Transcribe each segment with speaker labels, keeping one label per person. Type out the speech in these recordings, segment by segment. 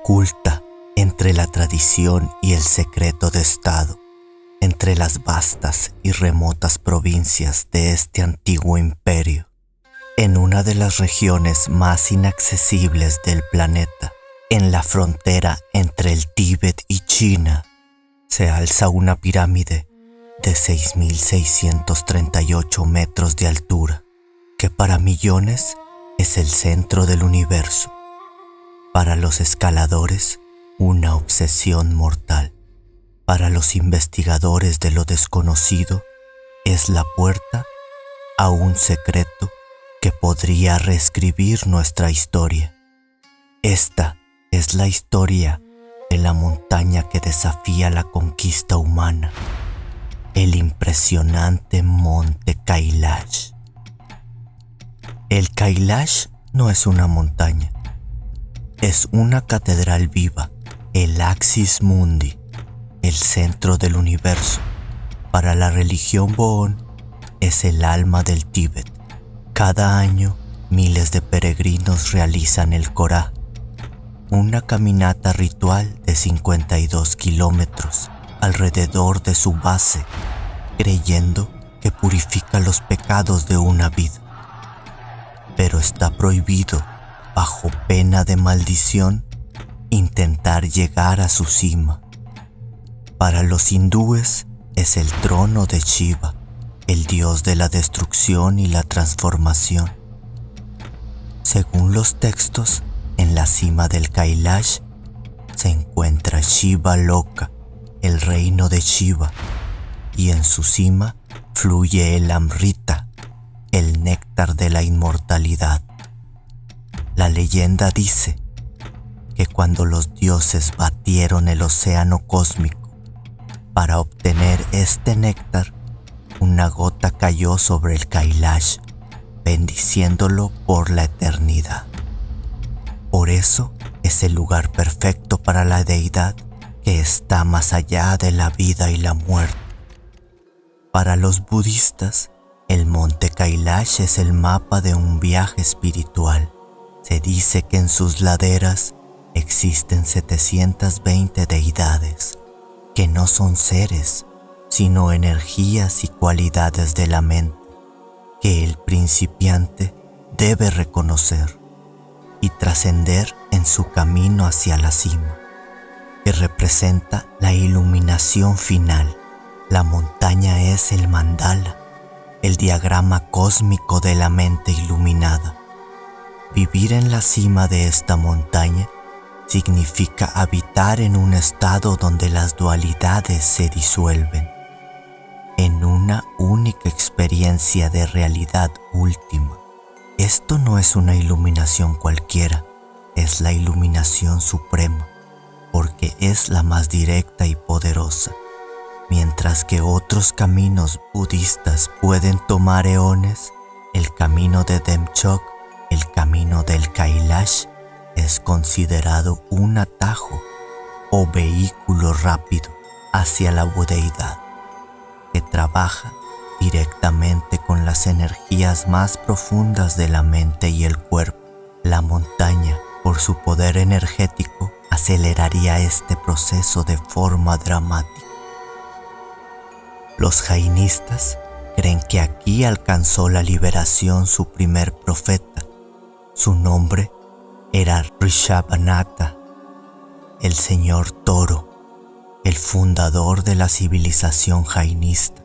Speaker 1: oculta entre la tradición y el secreto de Estado, entre las vastas y remotas provincias de este antiguo imperio, en una de las regiones más inaccesibles del planeta, en la frontera entre el Tíbet y China, se alza una pirámide de 6.638 metros de altura, que para millones es el centro del universo. Para los escaladores, una obsesión mortal. Para los investigadores de lo desconocido, es la puerta a un secreto que podría reescribir nuestra historia. Esta es la historia de la montaña que desafía la conquista humana, el impresionante monte Kailash. El Kailash no es una montaña, es una catedral viva, el Axis Mundi, el centro del universo. Para la religión Boon es el alma del Tíbet. Cada año miles de peregrinos realizan el Korah, una caminata ritual de 52 kilómetros alrededor de su base, creyendo que purifica los pecados de una vida. Pero está prohibido, bajo pena de maldición, intentar llegar a su cima. Para los hindúes es el trono de Shiva, el dios de la destrucción y la transformación. Según los textos, en la cima del Kailash se encuentra Shiva Loka, el reino de Shiva, y en su cima fluye el Amrita, el néctar de la inmortalidad. La leyenda dice que cuando los dioses batieron el océano cósmico para obtener este néctar, una gota cayó sobre el Kailash, bendiciéndolo por la eternidad. Por eso es el lugar perfecto para la deidad que está más allá de la vida y la muerte. Para los budistas, el monte Kailash es el mapa de un viaje espiritual. Se dice que en sus laderas existen 720 deidades, que no son seres, sino energías y cualidades de la mente, que el principiante debe reconocer y trascender en su camino hacia la cima, que representa la iluminación final. La montaña es el mandala, el diagrama cósmico de la mente iluminada. Vivir en la cima de esta montaña significa habitar en un estado donde las dualidades se disuelven, en una única experiencia de realidad última. Esto no es una iluminación cualquiera, es la iluminación suprema, porque es la más directa y poderosa. Mientras que otros caminos budistas pueden tomar eones, el camino de Demchok, el camino del Kailash, es considerado un atajo o vehículo rápido hacia la deidad, que trabaja directamente con las energías más profundas de la mente y el cuerpo. La montaña, por su poder energético, aceleraría este proceso de forma dramática. Los jainistas creen que aquí alcanzó la liberación su primer profeta. Su nombre era Rishabhanata, el señor toro, el fundador de la civilización jainista.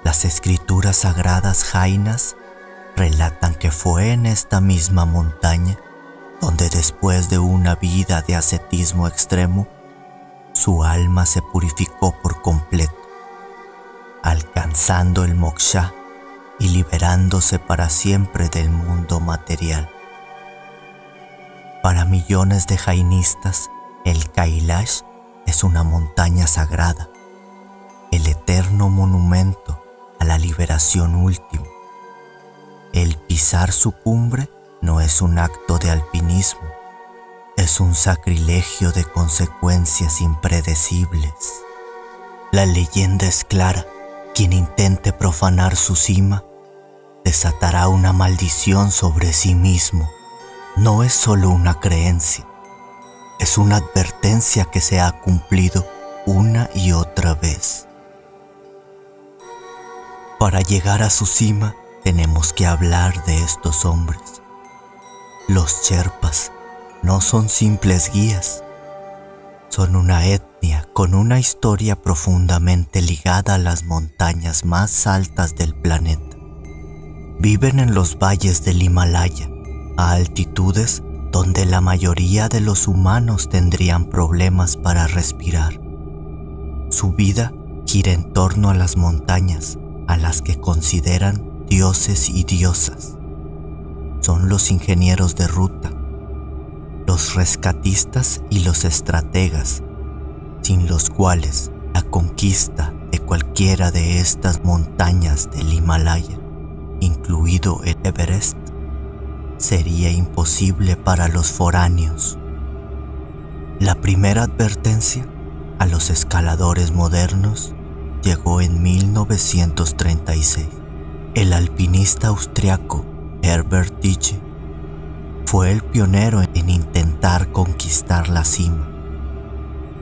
Speaker 1: Las escrituras sagradas jainas relatan que fue en esta misma montaña donde, después de una vida de ascetismo extremo, su alma se purificó por completo, alcanzando el moksha y liberándose para siempre del mundo material. Para millones de jainistas, el Kailash es una montaña sagrada, el eterno monumento a la liberación última. El pisar su cumbre no es un acto de alpinismo, es un sacrilegio de consecuencias impredecibles. La leyenda es clara: quien intente profanar su cima desatará una maldición sobre sí mismo. No es solo una creencia, es una advertencia que se ha cumplido una y otra vez. Para llegar a su cima tenemos que hablar de estos hombres. Los Sherpas no son simples guías, son una etnia con una historia profundamente ligada a las montañas más altas del planeta. Viven en los valles del Himalaya, a altitudes donde la mayoría de los humanos tendrían problemas para respirar. Su vida gira en torno a las montañas, a las que consideran dioses y diosas. Son los ingenieros de ruta, los rescatistas y los estrategas, sin los cuales la conquista de cualquiera de estas montañas del Himalaya, incluido el Everest, sería imposible para los foráneos. La primera advertencia a los escaladores modernos llegó en 1936. El alpinista austriaco Herbert Tichy fue el pionero en intentar conquistar la cima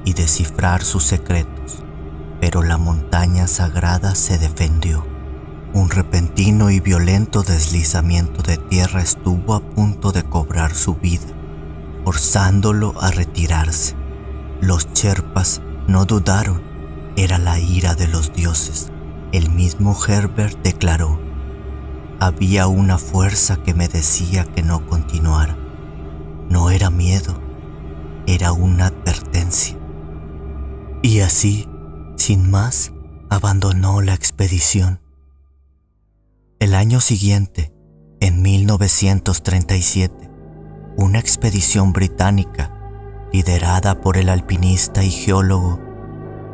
Speaker 1: y descifrar sus secretos, pero la montaña sagrada se defendió. Un repentino y violento deslizamiento de tierra estuvo a punto de cobrar su vida, forzándolo a retirarse. Los Sherpas no dudaron, era la ira de los dioses. El mismo Herbert declaró: había una fuerza que me decía que no continuara. No era miedo, era una advertencia. Y así, sin más, abandonó la expedición. El año siguiente, en 1937, una expedición británica, liderada por el alpinista y geólogo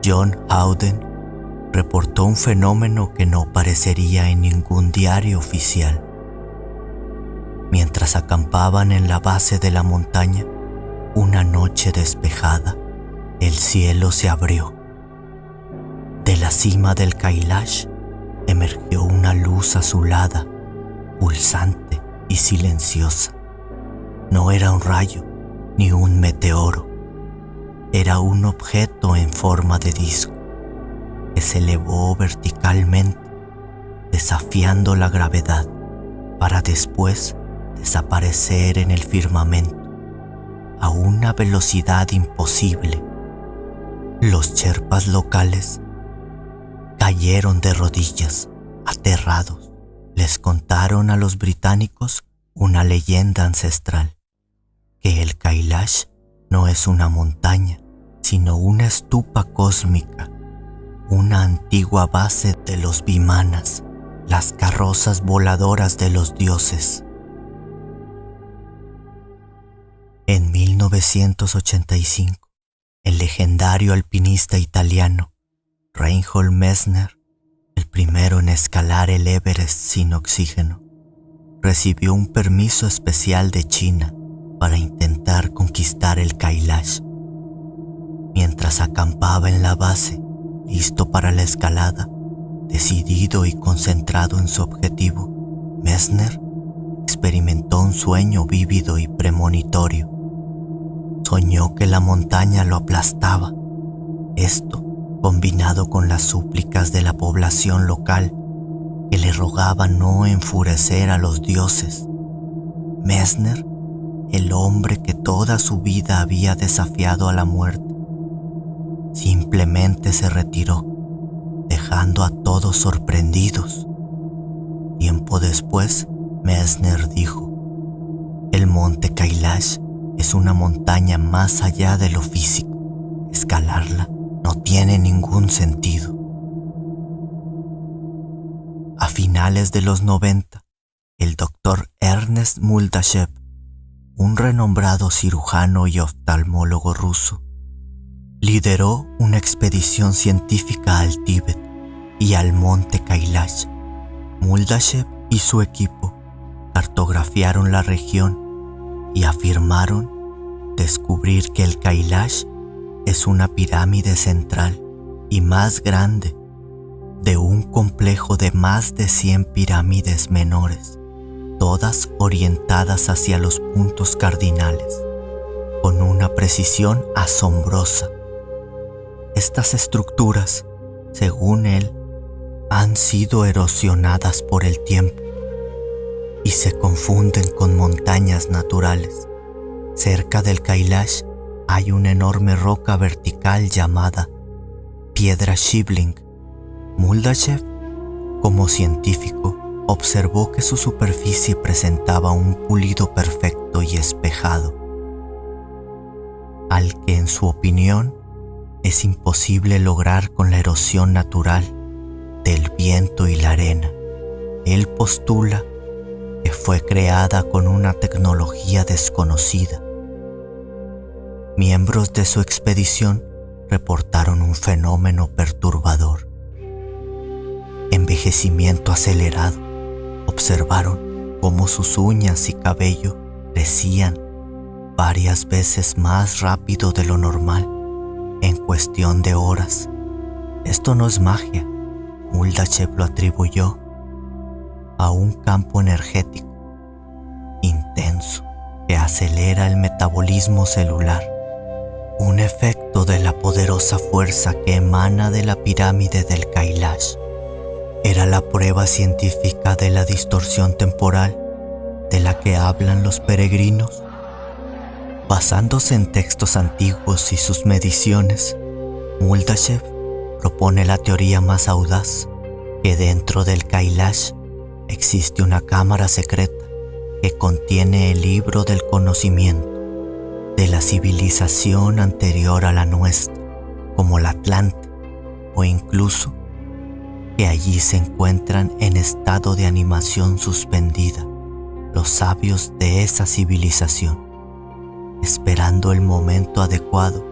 Speaker 1: John Howden, reportó un fenómeno que no aparecería en ningún diario oficial. Mientras acampaban en la base de la montaña, una noche despejada, el cielo se abrió. De la cima del Kailash emergió una luz azulada, pulsante y silenciosa. No era un rayo ni un meteoro, era un objeto en forma de disco que se elevó verticalmente, desafiando la gravedad, para después desaparecer en el firmamento a una velocidad imposible. Los Sherpas locales cayeron de rodillas, aterrados. Les contaron a los británicos una leyenda ancestral, que el Kailash no es una montaña, sino una estupa cósmica, una antigua base de los Vimanas, las carrozas voladoras de los dioses. En 1985, el legendario alpinista italiano Reinhold Messner, el primero en escalar el Everest sin oxígeno, recibió un permiso especial de China para intentar conquistar el Kailash. Mientras acampaba en la base, listo para la escalada, decidido y concentrado en su objetivo, Messner experimentó un sueño vívido y premonitorio. Soñó que la montaña lo aplastaba. Esto, combinado con las súplicas de la población local, que le rogaban no enfurecer a los dioses. Messner, el hombre que toda su vida había desafiado a la muerte, simplemente se retiró, dejando a todos sorprendidos. Tiempo después, Messner dijo: el monte Kailash es una montaña más allá de lo físico. Escalarla no tiene ningún sentido. A finales de los 90, el doctor Ernest Muldashev, un renombrado cirujano y oftalmólogo ruso, lideró una expedición científica al Tíbet y al monte Kailash. Muldashev y su equipo cartografiaron la región y afirmaron descubrir que el Kailash es una pirámide central y más grande de un complejo de más de 100 pirámides menores, todas orientadas hacia los puntos cardinales, con un una precisión asombrosa. Estas estructuras, según él, han sido erosionadas por el tiempo y se confunden con montañas naturales. Cerca del Kailash hay una enorme roca vertical llamada Piedra Shivling. Muldashev, como científico, observó que su superficie presentaba un pulido perfecto y espejado, al que en su opinión es imposible lograr con la erosión natural del viento y la arena. Él postula que fue creada con una tecnología desconocida. Miembros de su expedición reportaron un fenómeno perturbador: envejecimiento acelerado. Observaron cómo sus uñas y cabello crecían varias veces más rápido de lo normal en cuestión de horas. Esto no es magia. Muldashev lo atribuyó a un campo energético intenso que acelera el metabolismo celular, un efecto de la poderosa fuerza que emana de la pirámide del Kailash. Era la prueba científica de la distorsión temporal de la que hablan los peregrinos. Basándose en textos antiguos y sus mediciones, Muldashev propone la teoría más audaz, que dentro del Kailash existe una cámara secreta que contiene el libro del conocimiento de la civilización anterior a la nuestra, como la Atlante, o incluso que allí se encuentran en estado de animación suspendida los sabios de esa civilización, esperando el momento adecuado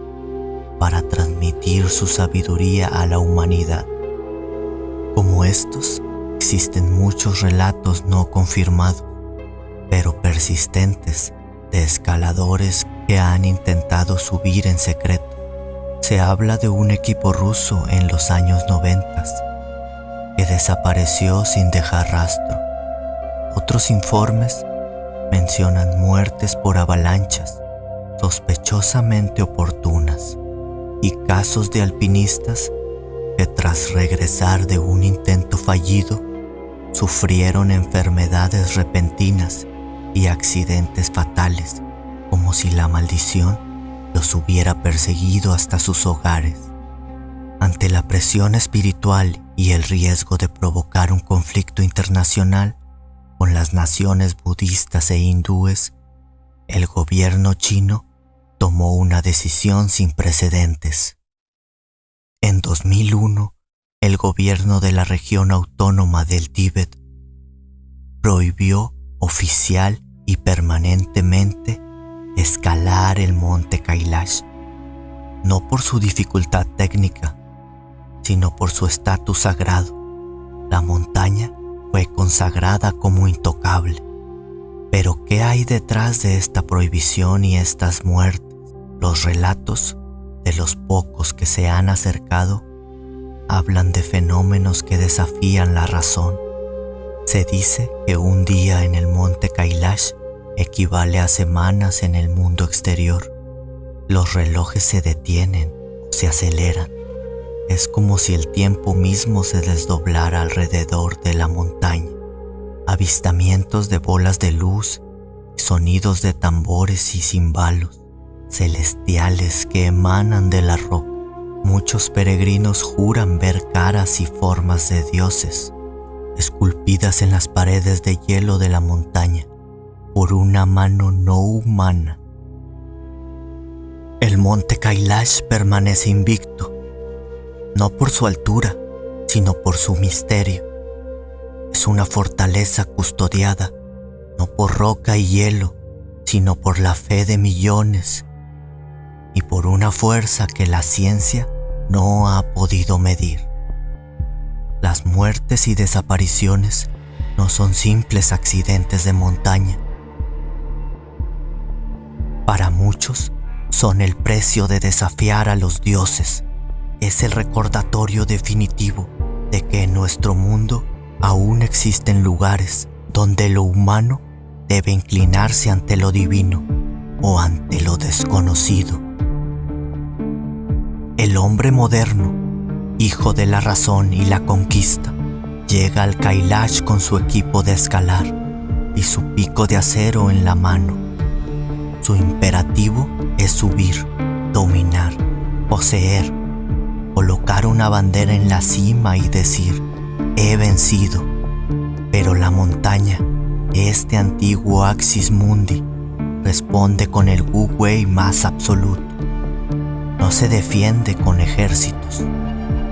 Speaker 1: para transmitir su sabiduría a la humanidad. Como estos, existen muchos relatos no confirmados, pero persistentes, de escaladores que han intentado subir en secreto. Se habla de un equipo ruso en los años 90 que desapareció sin dejar rastro. Otros informes mencionan muertes por avalanchas sospechosamente oportunas y casos de alpinistas que tras regresar de un intento fallido sufrieron enfermedades repentinas y accidentes fatales, como si la maldición los hubiera perseguido hasta sus hogares. Ante la presión espiritual y el riesgo de provocar un conflicto internacional con las naciones budistas e hindúes, el gobierno chino tomó una decisión sin precedentes. En 2001, el gobierno de la región autónoma del Tíbet prohibió oficial y permanentemente escalar el monte Kailash, no por su dificultad técnica, sino por su estatus sagrado. La montaña fue consagrada como intocable. Pero ¿qué hay detrás de esta prohibición y estas muertes? Los relatos de los pocos que se han acercado hablan de fenómenos que desafían la razón. Se dice que un día en el monte Kailash equivale a semanas en el mundo exterior. Los relojes se detienen o se aceleran. Es como si el tiempo mismo se desdoblara alrededor de la montaña. Avistamientos de bolas de luz, sonidos de tambores y címbalos celestiales que emanan de la roca. Muchos peregrinos juran ver caras y formas de dioses esculpidas en las paredes de hielo de la montaña por una mano no humana. El monte Kailash permanece invicto, no por su altura, sino por su misterio. Es una fortaleza custodiada, no por roca y hielo, sino por la fe de millones y por una fuerza que la ciencia no ha podido medir. Las muertes y desapariciones no son simples accidentes de montaña. Para muchos, son el precio de desafiar a los dioses. Es el recordatorio definitivo de que en nuestro mundo aún existen lugares donde lo humano debe inclinarse ante lo divino. o ante lo desconocido. El hombre moderno, hijo de la razón y la conquista, llega al Kailash con su equipo de escalar y su pico de acero en la mano. Su imperativo es subir, dominar, poseer, colocar una bandera en la cima y decir: he vencido. Pero la montaña, este antiguo Axis Mundi, responde con el Wu Wei más absoluto. No se defiende con ejércitos,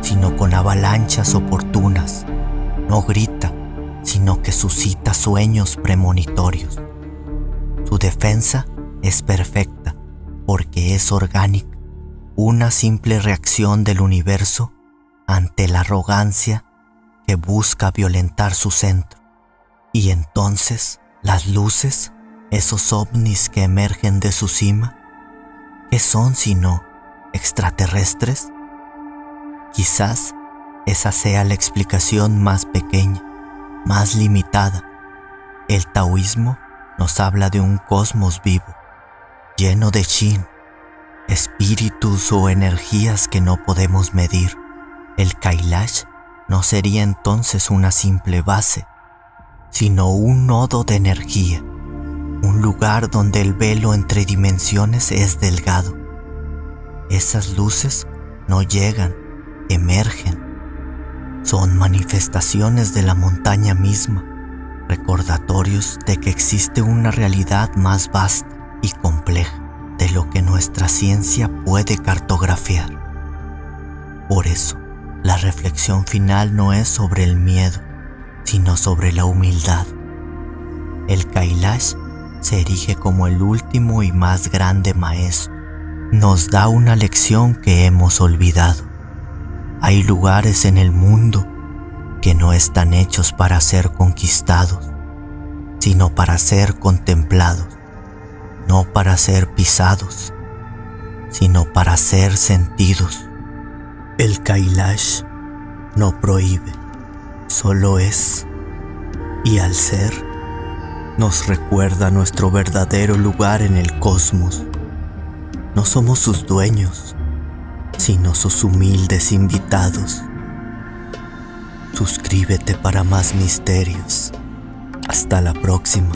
Speaker 1: sino con avalanchas oportunas. No grita, sino que suscita sueños premonitorios. Su defensa es perfecta porque es orgánica, una simple reacción del universo ante la arrogancia que busca violentar su centro. Y entonces las luces, esos ovnis que emergen de su cima, ¿qué son sino extraterrestres? Quizás esa sea la explicación más pequeña, más limitada. El taoísmo nos habla de un cosmos vivo, lleno de Shin, espíritus o energías que no podemos medir. El Kailash no sería entonces una simple base, sino un nodo de energía, un lugar donde el velo entre dimensiones es delgado. Esas luces no llegan, emergen. Son manifestaciones de la montaña misma, recordatorios de que existe una realidad más vasta y compleja de lo que nuestra ciencia puede cartografiar. Por eso, la reflexión final no es sobre el miedo, sino sobre la humildad. El Kailash se erige como el último y más grande maestro. Nos da una lección que hemos olvidado. Hay lugares en el mundo que no están hechos para ser conquistados, sino para ser contemplados, no para ser pisados, sino para ser sentidos. El Kailash no prohíbe, solo es, y al ser, nos recuerda nuestro verdadero lugar en el cosmos. No somos sus dueños, sino sus humildes invitados. Suscríbete para más misterios. Hasta la próxima.